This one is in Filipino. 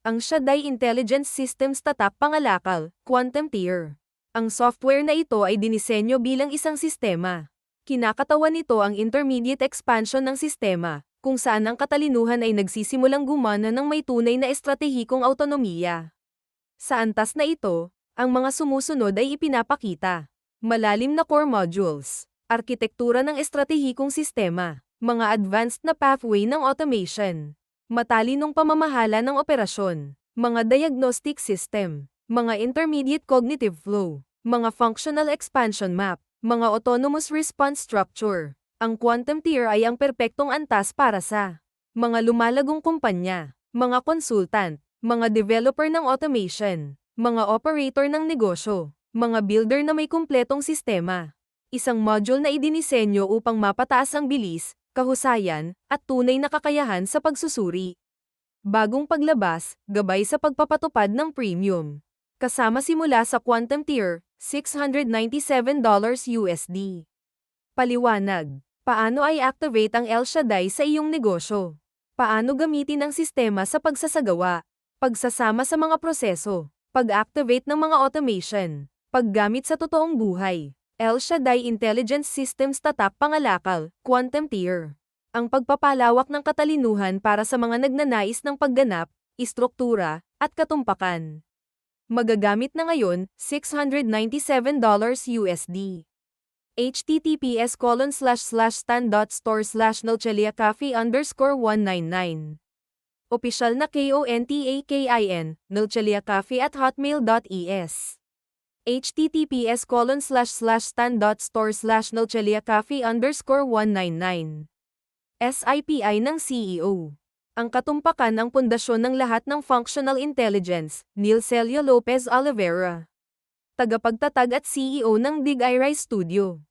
Ang Shaddai Intelligence Systems Tatak Pangalakal, Quantum Tier. Ang software na ito ay dinisenyo bilang isang sistema. Kinakatawan nito ang intermediate expansion ng sistema, kung saan ang katalinuhan ay nagsisimulang gumana ng may tunay na estratehikong autonomiya. Sa antas na ito, ang mga sumusunod ay ipinapakita. Malalim na core modules, arkitektura ng estratehikong sistema, mga advanced na pathway ng automation, matalinong pamamahala ng operasyon, mga diagnostic system, mga intermediate cognitive flow, mga functional expansion map, mga autonomous response structure. Ang quantum tier ay ang perpektong antas para sa mga lumalagong kumpanya, mga consultant, mga developer ng automation, mga operator ng negosyo, mga builder na may kumpletong sistema. Isang module na idinisenyo upang mapataas ang bilis, kahusayan, at tunay na kakayahan sa pagsusuri. Bagong paglabas, gabay sa pagpapatupad ng premium. Kasama simula sa Quantum Tier, $697 USD. Paliwanag. Paano i-activate ang El Shaddai sa iyong negosyo? Paano gamitin ang sistema sa pagsasagawa? Pagsasama sa mga proseso. Pag-activate ng mga automation. Paggamit sa totoong buhay. El Shaddai Intelligence Systems Tatak Pangalakal, Quantum Tier. Ang pagpapalawak ng katalinuhan para sa mga nagnanais ng pagganap, istruktura, at katumpakan. Magagamit na ngayon, $697 USD. https://stan.store/nolcheliacafe_199. Opisyal na KONTAKIN, nolcheliacafe@hotmail.es. https://stan.store/nolcheliacafe_199. SIPI ng CEO. Ang katumpakan ang pundasyon ng lahat ng functional intelligence, Neil Celio Lopez Oliveira. Tagapagtatag at CEO ng Dig-i-Rise Studio.